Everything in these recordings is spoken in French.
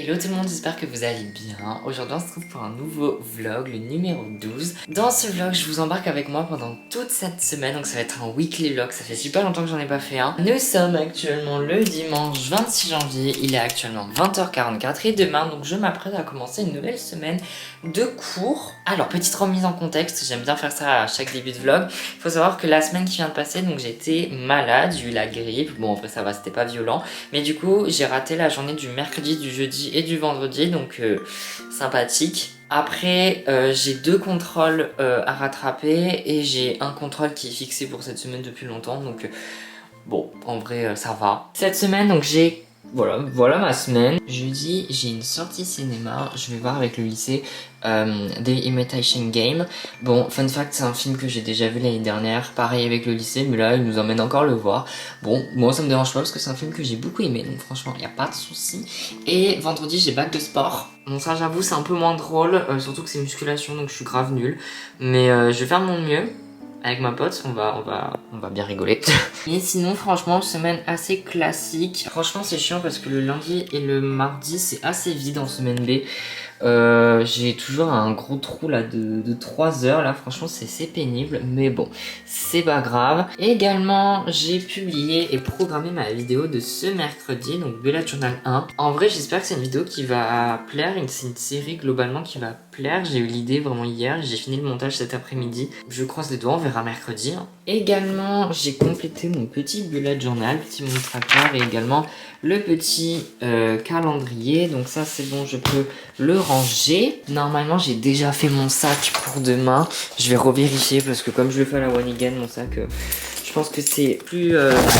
Hello tout le monde, j'espère que vous allez bien. Aujourd'hui on se retrouve pour un nouveau vlog, le numéro 12. Dans ce vlog, je vous embarque avec moi pendant toute cette semaine, donc ça va être un weekly vlog, ça fait super longtemps que j'en ai pas fait un. Nous sommes actuellement le dimanche 26 janvier, il est actuellement 20h44 et demain, donc je m'apprête à commencer une nouvelle semaine de cours. Alors, petite remise en contexte, j'aime bien faire ça à chaque début de vlog. Il faut savoir que la semaine qui vient de passer, donc j'étais malade, j'ai eu la grippe, bon après ça va, c'était pas violent, mais du coup j'ai raté la journée du mercredi, du jeudi et du vendredi, donc sympathique. Après, j'ai 2 contrôles à rattraper et j'ai un contrôle qui est fixé pour cette semaine depuis longtemps, donc bon, en vrai, ça va. Cette semaine, donc j'ai... Voilà ma semaine. Jeudi, j'ai une sortie cinéma. Je vais voir avec le lycée The Imitation Game. Bon, fun fact, c'est un film que j'ai déjà vu l'année dernière. Pareil avec le lycée, mais là, ils nous emmènent encore le voir. Bon, moi, ça me dérange pas parce que c'est un film que j'ai beaucoup aimé. Donc, franchement, il n'y a pas de souci. Et vendredi, j'ai bac de sport. Bon, ça, j'avoue, c'est un peu moins drôle. Surtout que c'est musculation, donc je suis grave nulle. Mais je vais faire de mon mieux. Avec ma pote, on va bien rigoler. Et sinon, franchement, semaine assez classique. Franchement, c'est chiant parce que le lundi et le mardi, c'est assez vide en semaine B. J'ai toujours un gros trou là de 3 heures là, franchement c'est pénible, mais bon, c'est pas grave. Également, j'ai publié et programmé ma vidéo de ce mercredi, donc Bullet Journal 1. En vrai, j'espère que c'est une vidéo qui va plaire, c'est une série globalement qui va plaire. J'ai eu l'idée vraiment hier, j'ai fini le montage cet après-midi. Je croise les doigts, on verra mercredi. Également, j'ai complété mon petit Bullet Journal, petit montre tracker et également le petit calendrier. Donc ça c'est bon, je peux le ranger. Normalement j'ai déjà fait mon sac pour demain. Je vais revérifier parce que comme je le fais à la one again, mon sac, je pense que c'est plus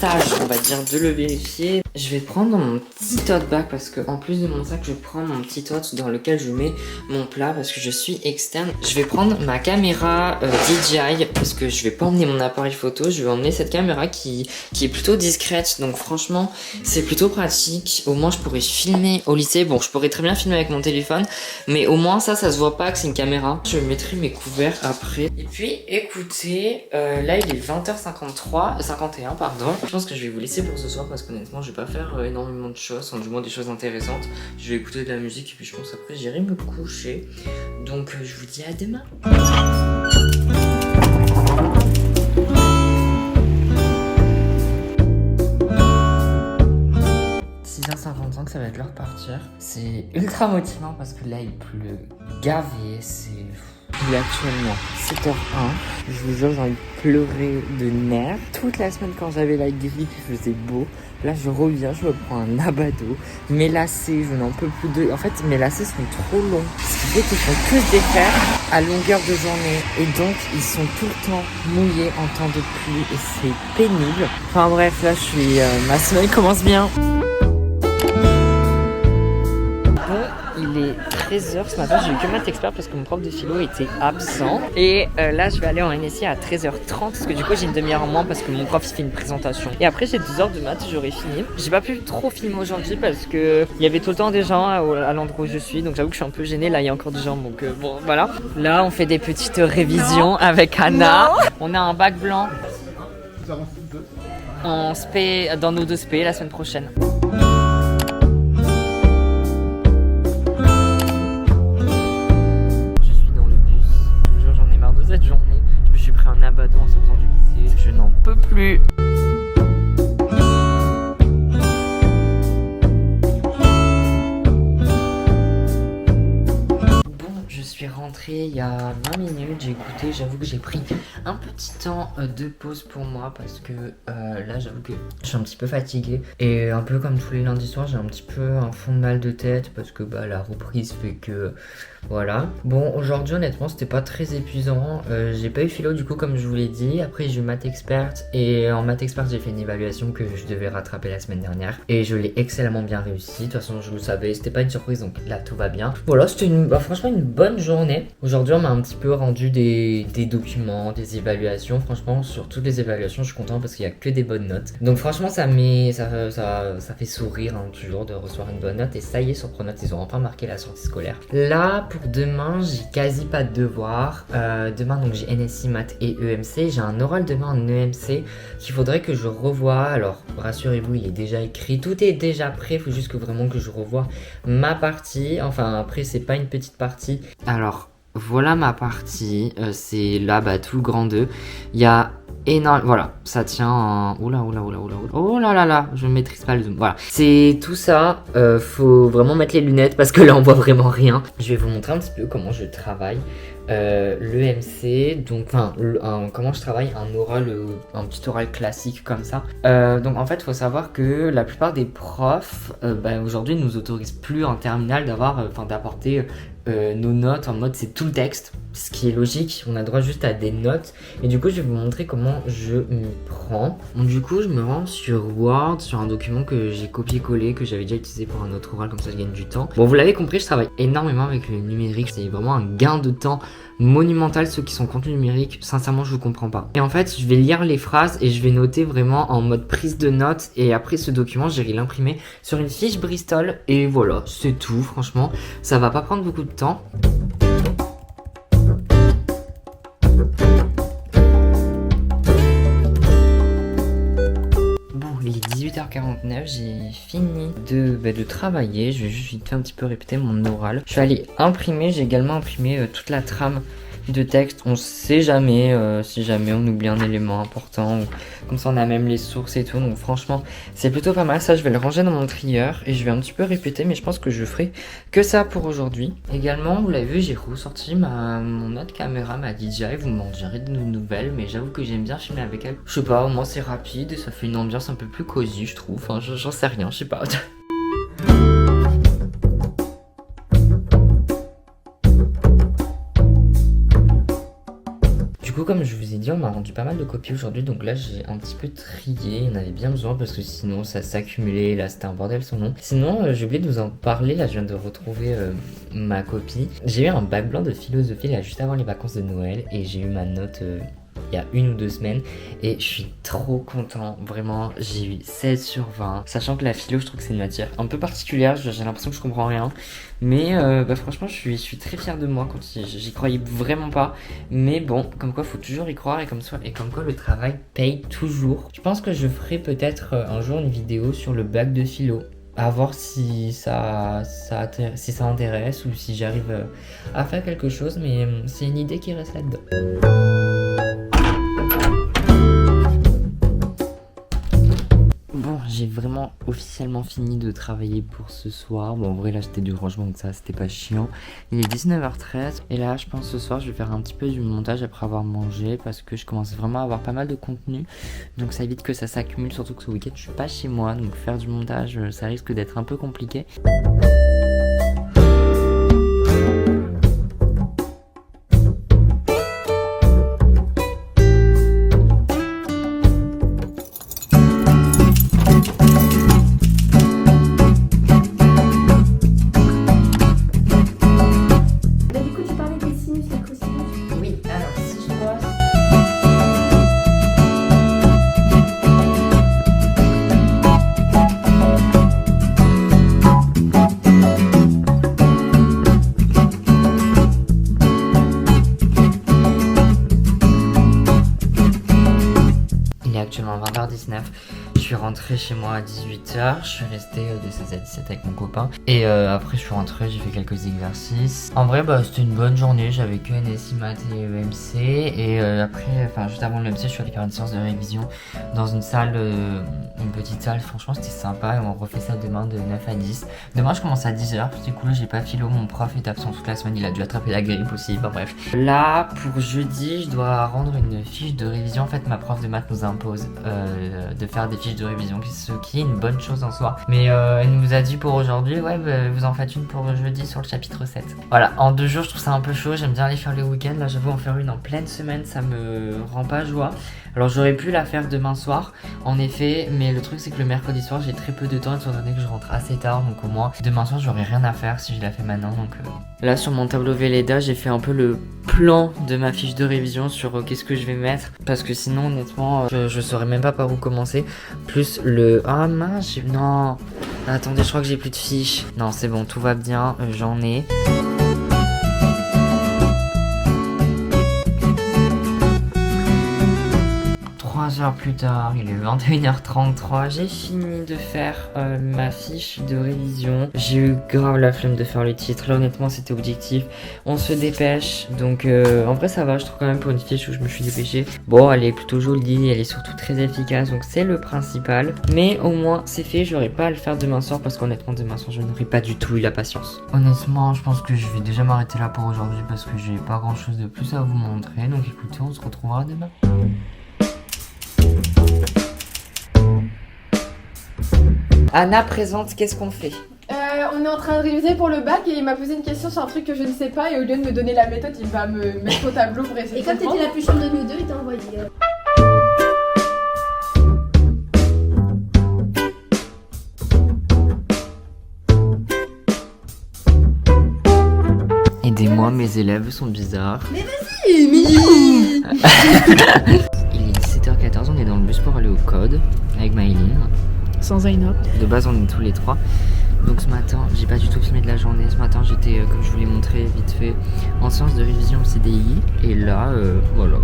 sage, on va dire, de le vérifier. Je vais prendre mon petit tote bag parce que en plus de mon sac, je prends mon petit tote dans lequel je mets mon plat parce que je suis externe. Je vais prendre ma caméra DJI parce que je vais pas emmener mon appareil photo. Je vais emmener cette caméra qui est plutôt discrète. Donc franchement, c'est plutôt pratique. Au moins, je pourrais filmer au lycée. Bon, je pourrais très bien filmer avec mon téléphone, mais au moins ça se voit pas que c'est une caméra. Je mettrai mes couverts après. Et puis, écoutez, là il est 51 pardon. Je pense que je vais vous laisser pour ce soir parce qu'honnêtement je vais pas faire énormément de choses, enfin, du moins des choses intéressantes. Je vais écouter de la musique et puis je pense après j'irai me coucher. Donc je vous dis à demain. 6h55, ça va être l'heure de partir. C'est ultra motivant parce que là il pleut gavé, il est actuellement 7h01, je vous jure j'ai envie de pleurer de nerfs. Toute la semaine quand j'avais la grippe il faisait beau, là je reviens, je me prends un abado, mes lacets, je n'en peux plus de... En fait mes lacets sont trop longs, ce qui fait qu'ils font que se défaire à longueur de journée et donc ils sont tout le temps mouillés en temps de pluie et c'est pénible. Enfin bref, là je suis... ma semaine commence bien. Il est 13h ce matin, j'ai eu que maths expert parce que mon prof de philo était absent. Et là je vais aller en NSI à 13h30 parce que du coup j'ai une demi-heure en moins parce que mon prof il fait une présentation. Et après j'ai 2 heures de maths, j'aurai fini. J'ai pas pu trop filmer aujourd'hui parce que il y avait tout le temps des gens à l'endroit où je suis. Donc j'avoue que je suis un peu gênée, là il y a encore des gens donc bon voilà. Là on fait des petites révisions avec Anna. On a un bac blanc en spé dans nos 2 spé la semaine prochaine. Cette journée, je me suis pris un abado en sortant du lycée, je n'en peux plus. Je suis rentrée il y a 20 minutes, j'ai goûté, j'avoue que j'ai pris un petit temps de pause pour moi parce que là j'avoue que je suis un petit peu fatiguée et un peu comme tous les lundis soirs j'ai un petit peu un fond de mal de tête parce que bah la reprise fait que voilà. Bon aujourd'hui honnêtement c'était pas très épuisant, j'ai pas eu philo du coup comme je vous l'ai dit, après j'ai eu maths expert et en maths expert j'ai fait une évaluation que je devais rattraper la semaine dernière et je l'ai excellemment bien réussi, de toute façon je le savais, c'était pas une surprise donc là tout va bien. Voilà, c'était franchement une bonne journée. journée. Aujourd'hui, on m'a un petit peu rendu des documents, des évaluations. Franchement, sur toutes les évaluations, je suis content parce qu'il n'y a que des bonnes notes. Donc franchement, ça fait sourire hein, toujours de recevoir une bonne note. Et ça y est, sur Pronote, ils ont enfin marqué la sortie scolaire. Là, pour demain, j'ai quasi pas de devoirs. Demain, donc j'ai NSI Maths et EMC. J'ai un oral demain en EMC qu'il faudrait que je revoie. Alors, rassurez-vous, il est déjà écrit. Tout est déjà prêt. Il faut juste que vraiment que je revoie ma partie. Enfin, après, c'est pas une petite partie. Alors, voilà ma partie. C'est là, tout le grand 2. Il y a énorme. Voilà, ça tient en. Oula. Oh là là, je maîtrise pas le zoom. Voilà, c'est tout ça. Faut vraiment mettre les lunettes parce que là, on voit vraiment rien. Je vais vous montrer un petit peu comment je travaille. L'EMC, donc comment je travaille un oral, un petit oral classique comme ça. Donc en fait, il faut savoir que la plupart des profs aujourd'hui nous autorisent plus en terminale d'apporter nos notes en mode c'est tout le texte, ce qui est logique, on a droit juste à des notes. Et du coup, je vais vous montrer comment je m'y prends. Donc du coup, je me rends sur Word, sur un document que j'ai copié-collé, que j'avais déjà utilisé pour un autre oral, comme ça je gagne du temps. Bon, vous l'avez compris, je travaille énormément avec le numérique, c'est vraiment un gain de temps monumental. Ceux qui sont contenu numérique, sincèrement, je vous comprends pas. Et en fait, je vais lire les phrases et je vais noter vraiment en mode prise de notes. Et après ce document, j'irai l'imprimer sur une fiche Bristol. Et voilà, c'est tout, franchement. Ça va pas prendre beaucoup de temps. Il est 18h49, j'ai fini de travailler. Je vais juste vite fait un petit peu répéter mon oral. Je suis allé imprimer, j'ai également imprimé toute la trame de texte. On sait jamais si jamais on oublie un élément important, ou comme ça on a même les sources et tout. Donc franchement, c'est plutôt pas mal. Ça, je vais le ranger dans mon trieur et je vais un petit peu répéter, mais je pense que je ferai que ça pour aujourd'hui. Également, vous l'avez vu, j'ai ressorti mon autre caméra, ma DJI. Vous m'en direz de nouvelles, mais j'avoue que j'aime bien filmer avec elle. Je sais pas, au moins c'est rapide et ça fait une ambiance un peu plus cosy, je trouve. Enfin, j'en sais rien, je sais pas. Du coup, comme je vous ai dit, on m'a rendu pas mal de copies aujourd'hui, donc là j'ai un petit peu trié, il y en avait bien besoin parce que sinon ça s'accumulait, là c'était un bordel son nom. Sinon, j'ai oublié de vous en parler, là je viens de retrouver ma copie. J'ai eu un bac blanc de philosophie là juste avant les vacances de Noël et j'ai eu ma note il y a 1 ou 2 semaines et je suis trop content, vraiment. J'ai eu 16 sur 20, sachant que la philo, je trouve que c'est une matière un peu particulière, j'ai l'impression que je comprends rien, mais franchement je suis très fier de moi quand j'y croyais vraiment pas, mais bon, comme quoi faut toujours y croire et comme quoi le travail paye toujours. Je pense que je ferai peut-être un jour une vidéo sur le bac de philo, à voir si ça intéresse ou si j'arrive à faire quelque chose, mais c'est une idée qui reste là-dedans. Bon, j'ai vraiment officiellement fini de travailler pour ce soir. Bon, en vrai, là, c'était du rangement, donc ça, c'était pas chiant. Il est 19h13. Et là, je pense ce soir, je vais faire un petit peu du montage après avoir mangé parce que je commence vraiment à avoir pas mal de contenu. Donc, ça évite que ça s'accumule, surtout que ce week-end, je suis pas chez moi. Donc, faire du montage, ça risque d'être un peu compliqué. Actuellement 20h19, je suis rentré chez moi à 18h, je suis resté de 16 à 17 avec mon copain et après je suis rentré, j'ai fait quelques exercices. En vrai c'était une bonne journée, j'avais que NSI Maths et EMC et après, juste avant l'EMC, je suis allé faire une séance de révision dans une salle, une petite salle. Franchement c'était sympa et on refait ça demain de 9 à 10. Demain je commence à 10h, c'est cool, j'ai pas philo, mon prof est absent toute la semaine, il a dû attraper la grippe aussi, enfin bref. Là pour jeudi, je dois rendre une fiche de révision. En fait ma prof de maths nous impose de faire des fiches fiche de révision, ce qui est une bonne chose en soi. Mais elle nous a dit pour aujourd'hui, ouais, bah, vous en faites une pour jeudi sur le chapitre 7. Voilà, en 2 jours, je trouve ça un peu chaud. J'aime bien aller faire les week-ends. Là, j'avoue, en faire une en pleine semaine, ça me rend pas joie. Alors, j'aurais pu la faire demain soir, en effet, mais le truc, c'est que le mercredi soir, j'ai très peu de temps étant donné que je rentre assez tard. Donc, au moins, demain soir, j'aurai rien à faire si je la fais maintenant. Donc, là, sur mon tableau Velleda, j'ai fait un peu le plan de ma fiche de révision sur qu'est-ce que je vais mettre. Parce que sinon, honnêtement, je saurais même pas par où commencer. Plus le... Ah mince, non. Attendez, je crois que j'ai plus de fiches. Non, c'est bon, tout va bien, j'en ai. 3 heures plus tard, il est 21h33, j'ai fini de faire ma fiche de révision. J'ai eu grave la flemme de faire le titre, là honnêtement c'était objectif. On se dépêche, donc en vrai ça va, je trouve quand même pour une fiche où je me suis dépêchée. Bon, elle est plutôt jolie, elle est surtout très efficace, donc c'est le principal. Mais au moins c'est fait, j'aurai pas à le faire demain soir parce qu'honnêtement demain soir je n'aurai pas du tout eu la patience. Honnêtement, je pense que je vais déjà m'arrêter là pour aujourd'hui parce que j'ai pas grand chose de plus à vous montrer. Donc écoutez, on se retrouvera demain. Anna présente, qu'est-ce qu'on fait? On est en train de réviser pour le bac et il m'a posé une question sur un truc que je ne sais pas et au lieu de me donner la méthode, il va me mettre au tableau pour essayer Et de comme comprendre. t'étais la plus chaude de nous deux, il t'a envoyé. Aidez-moi, mes élèves sont bizarres. Mais vas-y, Il est 17h14, on est dans le bus pour aller au code avec Maëline. Sans Zainab. De base, on est tous les trois. Donc ce matin, j'ai pas du tout filmé de la journée. Ce matin, j'étais, comme je vous l'ai montré vite fait, en séance de révision au CDI. Et là, voilà.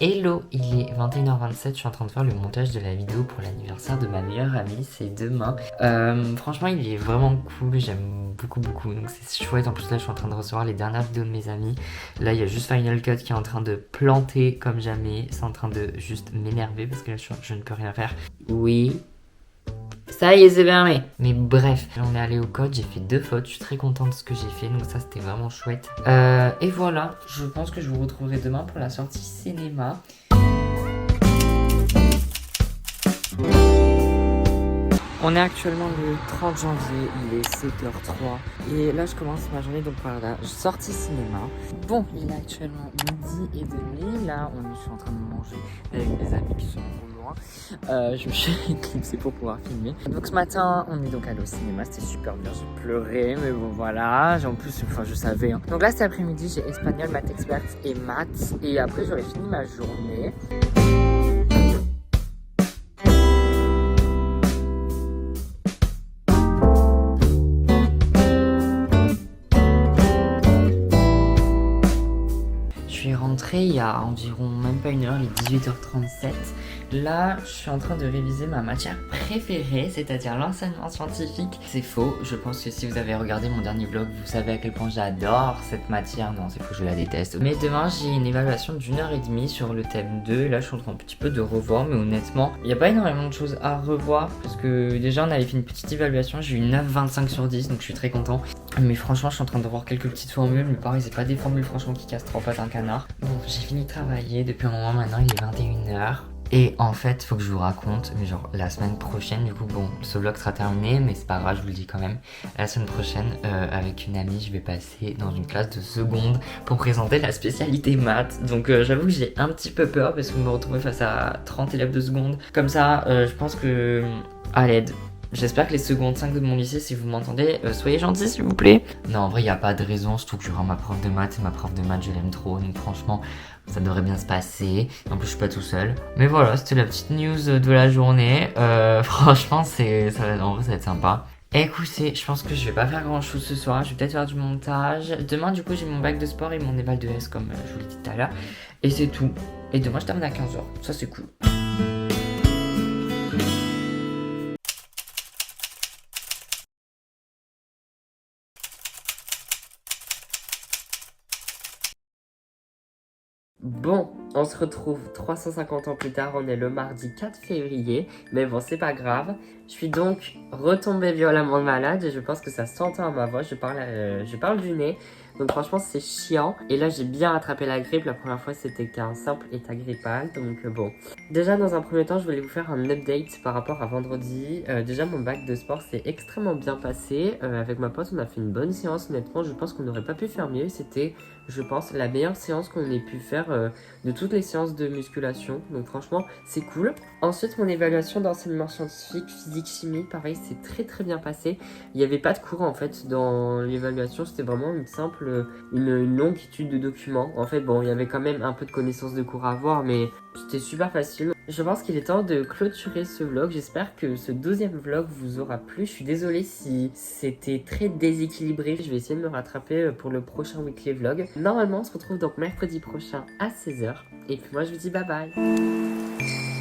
Hello, il est 21h27, je suis en train de faire le montage de la vidéo pour l'anniversaire de ma meilleure amie, c'est demain. Franchement, il est vraiment cool, j'aime beaucoup, donc c'est chouette. En plus là, je suis en train de recevoir les dernières vidéos de mes amis. Là, il y a juste Final Cut qui est en train de planter comme jamais, c'est en train de juste m'énerver parce que là, je ne peux rien faire. Oui. Ça y est, c'est fermé. Mais bref, on est allé au code, j'ai fait 2 fautes, je suis très contente de ce que j'ai fait, donc ça c'était vraiment chouette. Et voilà, je pense que je vous retrouverai demain pour la sortie cinéma. On est actuellement le 30 janvier, il est 7h03 et là je commence ma journée donc par la sortie cinéma. Bon, il est actuellement 12h30, là je suis en train de manger avec mes amis qui sont au loin. Je me suis éclipsée pour pouvoir filmer. Donc ce matin, on est donc allé au cinéma, c'était super bien, j'ai pleuré, mais bon voilà, en plus, enfin je savais. Hein. Donc là cet après-midi, j'ai espagnol, maths expert et maths et après j'aurais fini ma journée. Je suis rentrée il y a environ même pas une heure, il est 18h37. Là, je suis en train de réviser ma matière préférée, c'est-à-dire l'enseignement scientifique. C'est faux, je pense que si vous avez regardé mon dernier vlog, vous savez à quel point j'adore cette matière. Non, c'est faux, je la déteste. Mais demain, j'ai une évaluation d'1h30 sur le thème 2. Et là, je suis en train un petit peu de revoir, mais honnêtement, il n'y a pas énormément de choses à revoir. Parce que déjà, on avait fait une petite évaluation, j'ai eu 9,25 sur 10, donc je suis très content. Mais franchement, je suis en train de revoir quelques petites formules. Mais pareil, c'est pas des formules franchement qui cassent 3 pattes un canard. Bon, j'ai fini de travailler depuis un moment maintenant, il est 21h. Et en fait, faut que je vous raconte, mais genre la semaine prochaine, du coup, bon, ce vlog sera terminé, mais c'est pas grave, je vous le dis quand même. La semaine prochaine, avec une amie, je vais passer dans une classe de seconde pour présenter la spécialité maths. Donc j'avoue que j'ai un petit peu peur parce que me retrouver face à 30 élèves de seconde. Comme ça, je pense que à l'aide. J'espère que les secondes 5 de mon lycée, si vous m'entendez, soyez gentils s'il vous plaît. Non, en vrai, il n'y a pas de raison, surtout que j'aurai ma prof de maths et ma prof de maths, je l'aime trop. Donc franchement, ça devrait bien se passer. En plus, je suis pas tout seul. Mais voilà, c'était la petite news de la journée. Franchement, en vrai, ça va être sympa. Écoutez, je pense que je vais pas faire grand chose ce soir. Je vais peut-être faire du montage. Demain, du coup, j'ai mon bac de sport et mon éval de S, comme je vous l'ai dit tout à l'heure. Et c'est tout. Et demain, je termine à 15h. Ça, c'est cool. Bon, on se retrouve 350 ans plus tard, on est le mardi 4 février, mais bon, c'est pas grave. Je suis donc retombée violemment malade et je pense que ça s'entend à ma voix, je parle du nez. Donc franchement c'est chiant. Et là j'ai bien rattrapé la grippe. La première fois c'était qu'un simple état grippal. Donc bon. Déjà dans un premier temps je voulais vous faire un update par rapport à vendredi. Déjà mon bac de sport s'est extrêmement bien passé. Avec ma pote on a fait une bonne séance. Honnêtement je pense qu'on n'aurait pas pu faire mieux. C'était je pense la meilleure séance qu'on ait pu faire de toutes les séances de musculation. Donc franchement c'est cool. Ensuite mon évaluation d'enseignement scientifique, physique, chimie, pareil c'est très bien passé. Il n'y avait pas de cours en fait dans l'évaluation, c'était vraiment une simple, une longue étude de documents. En fait bon il y avait quand même un peu de connaissances de cours à avoir mais c'était super facile. Je pense qu'il est temps de clôturer ce vlog. J'espère que ce 12e vlog vous aura plu. Je suis désolée si c'était très déséquilibré. Je vais essayer de me rattraper pour le prochain weekly vlog. Normalement, on se retrouve donc mercredi prochain à 16h. Et puis moi, je vous dis bye bye.